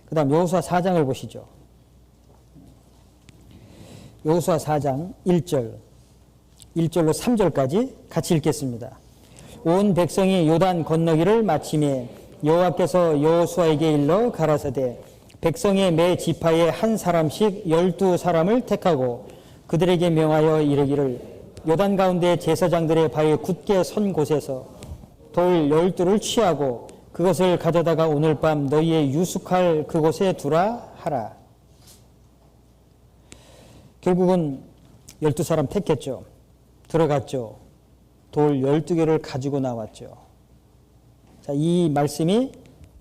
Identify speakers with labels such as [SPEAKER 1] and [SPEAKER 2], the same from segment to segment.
[SPEAKER 1] 그 다음 여호수아 4장을 보시죠. 여호수아 4장 1절로 3절까지 같이 읽겠습니다. 온 백성이 요단 건너기를 마치매 여호와께서 여호수아에게 일러 가라사대 백성의 매 지파에 한 사람씩 12사람을 택하고 그들에게 명하여 이르기를 요단 가운데 제사장들의 발이 굳게 선 곳에서 돌 12를 취하고 그것을 가져다가 오늘 밤 너희의 유숙할 그곳에 두라 하라. 결국은 12사람 택했죠. 들어갔죠. 돌 12개를 가지고 나왔죠. 자, 이 말씀이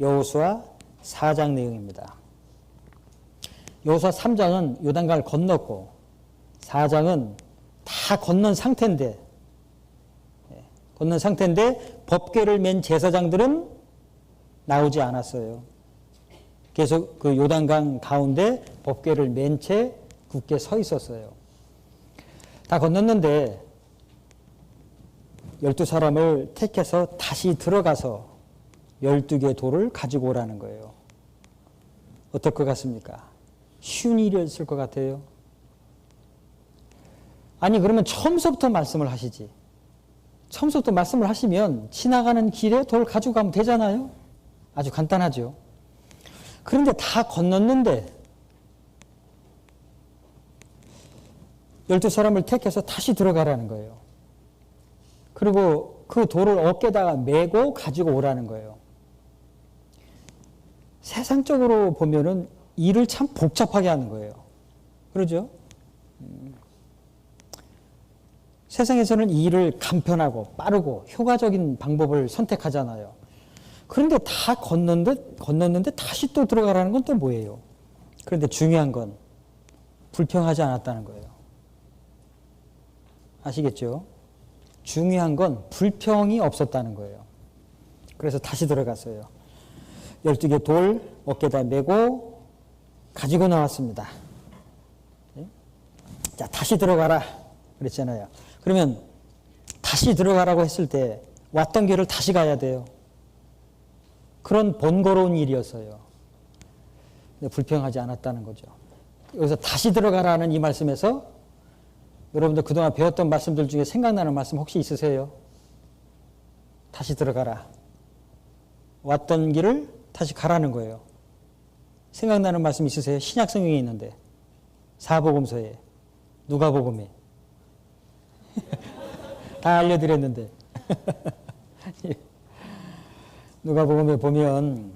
[SPEAKER 1] 여호수아 4장 내용입니다. 여호수아 3장은 요단강을 건넜고 4장은 다 건넌 상태인데 법궤를 맨 제사장들은 나오지 않았어요. 계속 그 요단강 가운데 법궤를 맨 채 굳게 서 있었어요. 다 건넜는데 12사람을 택해서 다시 들어가서 12개 돌을 가지고 오라는 거예요. 어떨 것 같습니까? 쉬운 일이었을 것 같아요. 아니 그러면 처음부터 말씀을 하시지. 처음부터 말씀을 하시면 지나가는 길에 돌 가지고 가면 되잖아요. 아주 간단하죠. 그런데 다 건넜는데 12사람을 택해서 다시 들어가라는 거예요. 그리고 그 돌을 어깨다가 메고 가지고 오라는 거예요. 세상적으로 보면은 일을 참 복잡하게 하는 거예요. 그러죠? 세상에서는 이 일을 간편하고 빠르고 효과적인 방법을 선택하잖아요. 그런데 다 건넜는데 다시 또 들어가라는 건 또 뭐예요? 그런데 중요한 건 불평하지 않았다는 거예요. 아시겠죠? 중요한 건 불평이 없었다는 거예요. 그래서 다시 들어갔어요. 12개 돌 어깨다 메고 가지고 나왔습니다. 자, 다시 들어가라 그랬잖아요. 그러면 다시 들어가라고 했을 때 왔던 길을 다시 가야 돼요. 그런 번거로운 일이었어요. 근데 불평하지 않았다는 거죠. 여기서 다시 들어가라는 이 말씀에서 여러분들 그동안 배웠던 말씀들 중에 생각나는 말씀 혹시 있으세요? 다시 들어가라. 왔던 길을 다시 가라는 거예요. 생각나는 말씀 있으세요? 신약 성경에 있는데. 사복음서에, 누가복음에. 다 알려드렸는데. 누가복음에 보면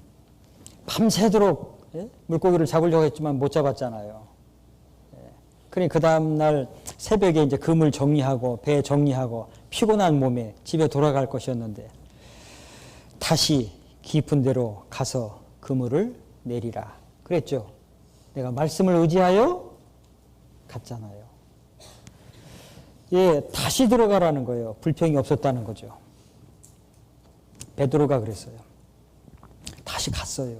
[SPEAKER 1] 밤새도록 물고기를 잡으려고 했지만 못 잡았잖아요. 그러니 그 다음날 새벽에 이제 그물 정리하고 배 정리하고 피곤한 몸에 집에 돌아갈 것이었는데 다시 깊은 데로 가서 그물을 내리라 그랬죠. 내가 말씀을 의지하여 갔잖아요. 예, 다시 들어가라는 거예요. 불평이 없었다는 거죠. 베드로가 그랬어요. 다시 갔어요.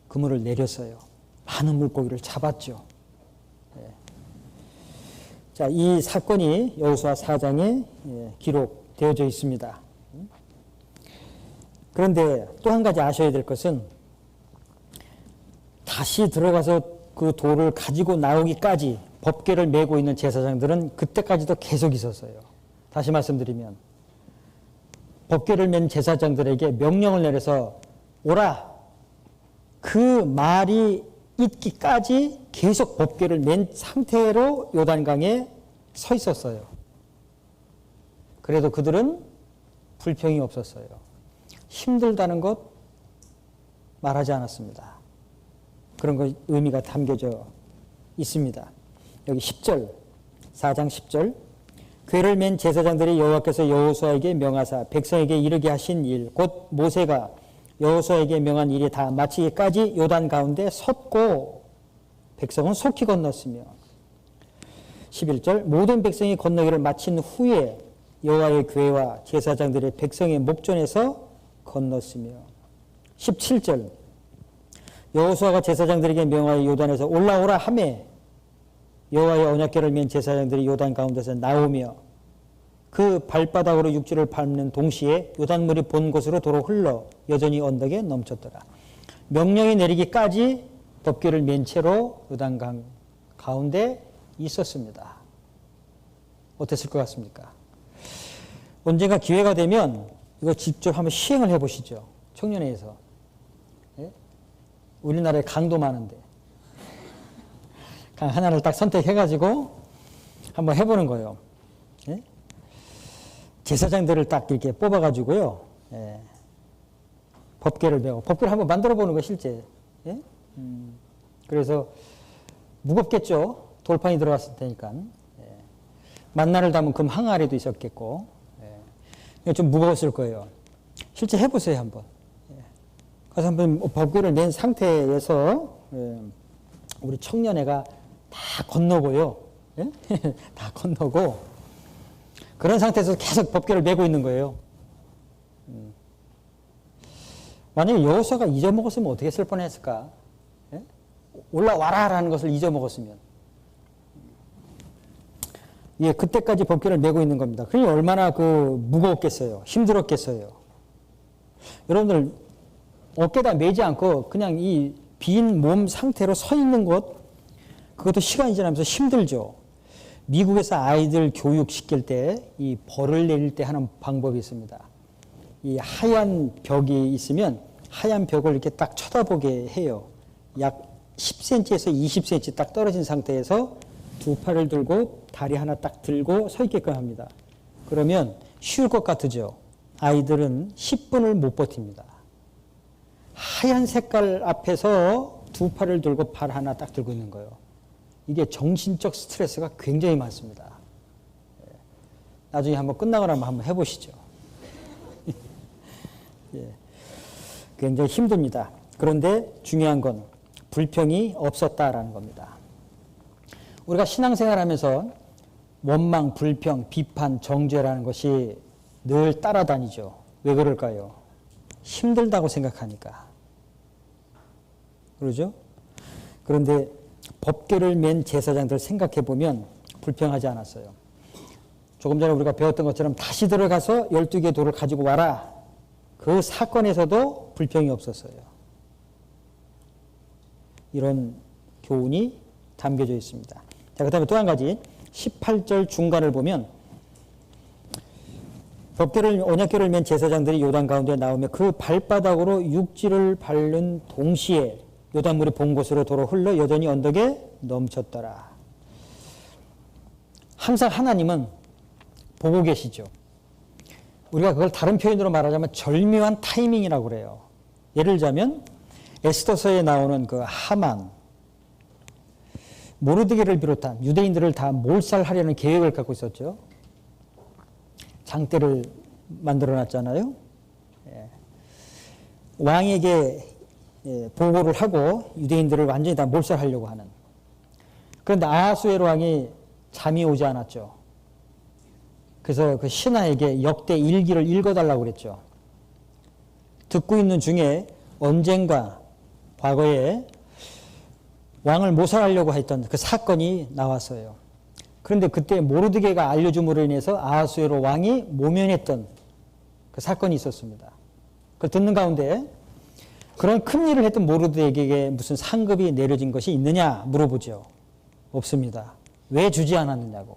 [SPEAKER 1] 그물을 내렸어요. 많은 물고기를 잡았죠. 자, 이 사건이 여호수아 4장에 기록되어져 있습니다. 그런데 또 한 가지 아셔야 될 것은 다시 들어가서 그 돌을 가지고 나오기까지 법궤를 메고 있는 제사장들은 그때까지도 계속 있었어요. 다시 말씀드리면 법궤를 맨 제사장들에게 명령을 내려서 오라. 그 말이 있기까지 계속 법궤를 맨 상태로 요단강에 서 있었어요. 그래도 그들은 불평이 없었어요. 힘들다는 것 말하지 않았습니다. 그런 것 의미가 담겨져 있습니다. 여기 10절, 4장 10절. 궤를 맨 제사장들이 여호와께서 여호수아에게 명하사 백성에게 이르게 하신 일, 곧 모세가 여호수아에게 명한 일이 다 마치기까지 요단 가운데 섰고 백성은 속히 건넜으며 11절 모든 백성이 건너기를 마친 후에 여호와의 궤와 제사장들의 백성의 목전에서 건넜으며 17절 여호수아가 제사장들에게 명하여 요단에서 올라오라 하매 여호와의 언약궤를 맨 제사장들이 요단 가운데서 나오며 그 발바닥으로 육지를 밟는 동시에 요단물이 본 곳으로 도로 흘러 여전히 언덕에 넘쳤더라. 명령이 내리기까지 법궤를 맨 채로 요단강 가운데 있었습니다. 어땠을 것 같습니까? 언젠가 기회가 되면 이거 직접 한번 시행을 해보시죠. 청년회에서. 예? 우리나라에 강도 많은데 강 하나를 딱 선택해가지고 한번 해보는 거예요. 예? 제사장들을 딱 이렇게 뽑아가지고요. 예. 법궤를 메고 법궤를 한번 만들어 보는 거 실제. 예? 그래서 무겁겠죠. 돌판이 들어갔을 테니까. 예. 만나를 담은 금 항아리도 있었겠고. 예. 좀 무거웠을 거예요. 실제 해보세요 한번. 예. 그래서 한번 법궤를 낸 상태에서 예. 우리 청년회가 다 건너고요. 예? 다 건너고 그런 상태에서 계속 법궤를 메고 있는 거예요. 만약에 여호수아가 잊어먹었으면 어떻게 했을 뻔했을까? 예? 올라와라라는 것을 잊어먹었으면. 예, 그때까지 법궤를 메고 있는 겁니다. 그러니 얼마나 무거웠겠어요. 힘들었겠어요. 여러분들 어깨다 메지 않고 그냥 이 빈 몸 상태로 서 있는 것, 그것도 시간이 지나면서 힘들죠. 미국에서 아이들 교육시킬 때 이 벌을 내릴 때 하는 방법이 있습니다. 이 하얀 벽이 있으면 하얀 벽을 이렇게 딱 쳐다보게 해요. 약 10cm에서 20cm 딱 떨어진 상태에서 두 팔을 들고 다리 하나 딱 들고 서 있게끔 합니다. 그러면 쉬울 것 같으죠. 아이들은 10분을 못 버팁니다. 하얀 색깔 앞에서 두 팔을 들고 발 하나 딱 들고 있는 거예요. 이게 정신적 스트레스가 굉장히 많습니다. 나중에 한번 끝나고 나면 한번 해보시죠. 예. 굉장히 힘듭니다. 그런데 중요한 건 불평이 없었다라는 겁니다. 우리가 신앙생활하면서 원망, 불평, 비판, 정죄라는 것이 늘 따라다니죠. 왜 그럴까요? 힘들다고 생각하니까. 그러죠? 그런데 법궤를 맨 제사장들 생각해 보면 불평하지 않았어요. 조금 전에 우리가 배웠던 것처럼 다시 들어가서 12개 돌을 가지고 와라. 그 사건에서도 불평이 없었어요. 이런 교훈이 담겨져 있습니다. 자, 그 다음에 또 한 가지 18절 중간을 보면 언약궤를 맨 제사장들이 요단 가운데 나오며 그 발바닥으로 육지를 밟는 동시에 요단물이 본 곳으로 도로 흘러 여전히 언덕에 넘쳤더라. 항상 하나님은 보고 계시죠. 우리가 그걸 다른 표현으로 말하자면 절묘한 타이밍이라고 그래요. 예를 들자면 에스더서에 나오는 그 하만, 모르드게를 비롯한 유대인들을 다 몰살하려는 계획을 갖고 있었죠. 장대를 만들어놨잖아요. 예. 왕에게 보고를 하고 유대인들을 완전히 다 몰살하려고 하는. 그런데 아하수에로 왕이 잠이 오지 않았죠. 그래서 그 신하에게 역대 일기를 읽어달라고 그랬죠. 듣고 있는 중에 언젠가 과거에 왕을 모살하려고 했던 그 사건이 나왔어요. 그런데 그때 모르드게가 알려줌으로 인해서 아하수에로 왕이 모면했던 그 사건이 있었습니다. 그걸 듣는 가운데 그런 큰 일을 했던 모르드게에게 무슨 상급이 내려진 것이 있느냐 물어보죠. 없습니다. 왜 주지 않았느냐고.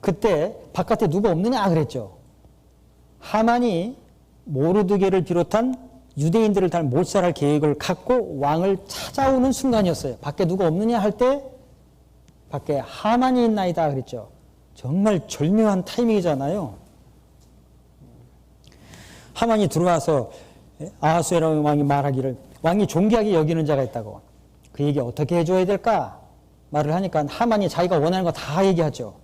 [SPEAKER 1] 그때 바깥에 누가 없느냐 그랬죠. 하만이 모르드게를 비롯한 유대인들을 다 몰살할 계획을 갖고 왕을 찾아오는 순간이었어요. 밖에 누가 없느냐 할 때 밖에 하만이 있나이다 그랬죠. 정말 절묘한 타이밍이잖아요. 하만이 들어와서 아하수에로 왕이 말하기를 왕이 존귀하게 여기는 자가 있다고. 그 얘기 어떻게 해줘야 될까? 말을 하니까 하만이 자기가 원하는 거 다 얘기하죠.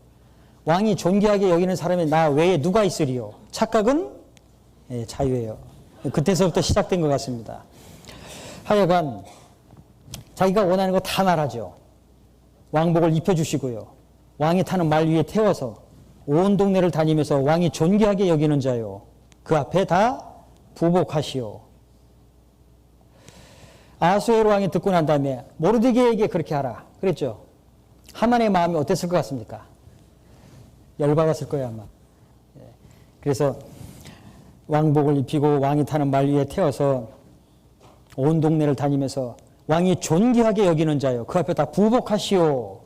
[SPEAKER 1] 왕이 존귀하게 여기는 사람이 나 외에 누가 있으리요? 착각은 자유예요. 그때서부터 시작된 것 같습니다. 하여간 자기가 원하는 거 다 말하죠. 왕복을 입혀주시고요. 왕이 타는 말 위에 태워서 온 동네를 다니면서 왕이 존귀하게 여기는 자요. 그 앞에 다 부복하시오. 아하수에로 왕이 듣고 난 다음에 모르드게에게 그렇게 하라 그랬죠. 하만의 마음이 어땠을 것 같습니까? 열받았을 거예요 아마. 그래서 왕복을 입히고 왕이 타는 말 위에 태워서 온 동네를 다니면서 왕이 존귀하게 여기는 자요. 그 앞에 다 부복하시오.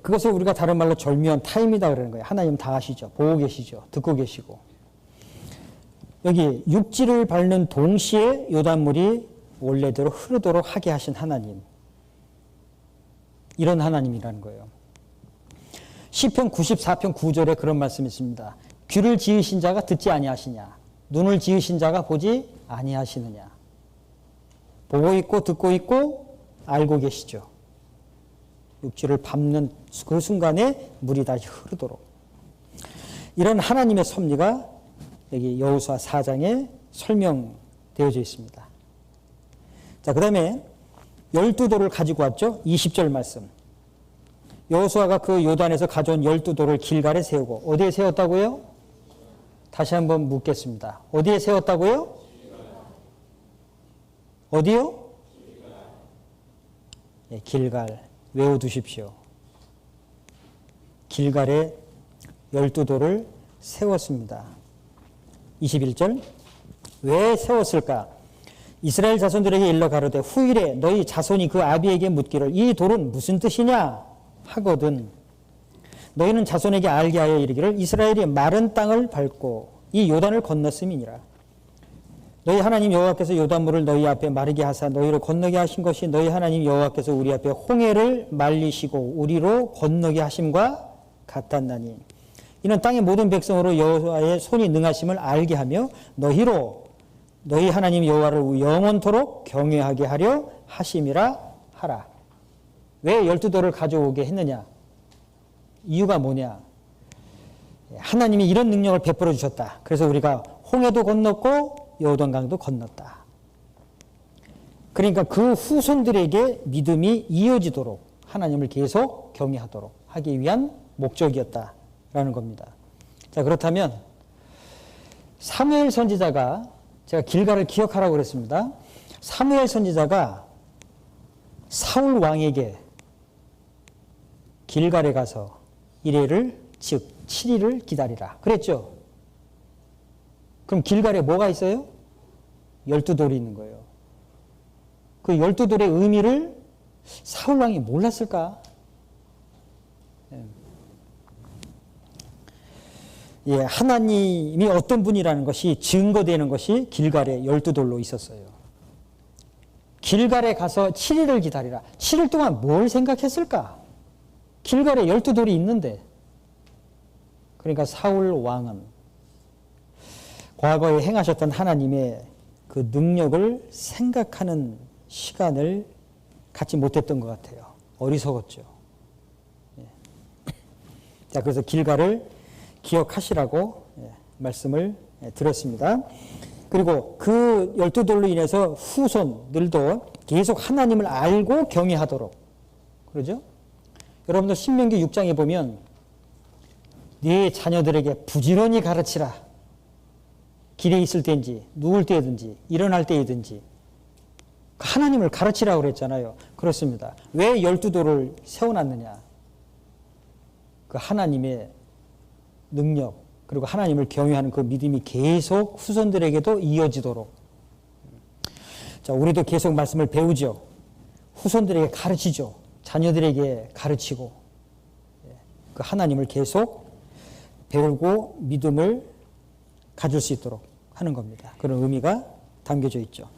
[SPEAKER 1] 그것을 우리가 다른 말로 절묘한 타임이다 그러는 거예요. 하나님 다 아시죠. 보고 계시죠. 듣고 계시고. 여기 육지를 밟는 동시에 요단물이 원래대로 흐르도록 하게 하신 하나님. 이런 하나님이라는 거예요. 시편 94편 9절에 그런 말씀이 있습니다. 귀를 지으신 자가 듣지 아니하시냐. 눈을 지으신 자가 보지 아니하시느냐. 보고 있고 듣고 있고 알고 계시죠. 육지를 밟는 그 순간에 물이 다시 흐르도록. 이런 하나님의 섭리가 여기 여호수아 4장에 설명되어져 있습니다. 자, 그 다음에 12돌을 가지고 왔죠. 20절 말씀. 여호수아가 그 요단에서 가져온 12돌을 길갈에 세우고 어디에 세웠다고요? 다시 한번 묻겠습니다. 어디에 세웠다고요? 어디요? 네, 길갈. 외워두십시오. 길갈에 12돌을 세웠습니다. 21절. 왜 세웠을까? 이스라엘 자손들에게 일러 가로되 후일에 너희 자손이 그 아비에게 묻기를 이 돌은 무슨 뜻이냐 하거든 너희는 자손에게 알게 하여 이르기를 이스라엘이 마른 땅을 밟고 이 요단을 건넜음이니라. 너희 하나님 여호와께서 요단물을 너희 앞에 마르게 하사 너희로 건너게 하신 것이 너희 하나님 여호와께서 우리 앞에 홍해를 말리시고 우리로 건너게 하심과 같았나니 이는 땅의 모든 백성으로 여호와의 손이 능하심을 알게 하며 너희로 너희 하나님 여호와를 영원토록 경외하게 하려 하심이라 하라. 왜 12돌을 가져오게 했느냐? 이유가 뭐냐? 하나님이 이런 능력을 베풀어 주셨다. 그래서 우리가 홍해도 건넜고 요단강도 건넜다. 그러니까 그 후손들에게 믿음이 이어지도록 하나님을 계속 경외하도록 하기 위한 목적이었다라는 겁니다. 자, 그렇다면 사무엘 선지자가 제가 길갈을 기억하라고 그랬습니다. 사무엘 선지자가 사울 왕에게 길갈에 가서 이레를 즉 7일을 기다리라 그랬죠. 그럼 길갈에 뭐가 있어요? 12돌이 있는 거예요. 그 12돌의 의미를 사울 왕이 몰랐을까? 예, 하나님이 어떤 분이라는 것이 증거되는 것이 길갈에 12돌로 있었어요. 길갈에 가서 7일을 기다리라. 7일 동안 뭘 생각했을까? 길갈에 12돌이 있는데. 그러니까 사울 왕은 과거에 행하셨던 하나님의 그 능력을 생각하는 시간을 갖지 못했던 것 같아요. 어리석었죠. 예. 자, 그래서 길갈을 기억하시라고 말씀을 드렸습니다. 그리고 그 12돌로 인해서 후손들도 계속 하나님을 알고 경외하도록. 그러죠? 여러분들 신명기 6장에 보면 네 자녀들에게 부지런히 가르치라. 길에 있을 때인지 누울 때든지 일어날 때이든지 하나님을 가르치라고 그랬잖아요. 그렇습니다. 왜 12돌을 세워놨느냐? 그 하나님의 능력 그리고 하나님을 경외하는 그 믿음이 계속 후손들에게도 이어지도록. 자, 우리도 계속 말씀을 배우죠. 후손들에게 가르치죠. 자녀들에게 가르치고 그 하나님을 계속 배우고 믿음을 가질 수 있도록 하는 겁니다. 그런 의미가 담겨져 있죠.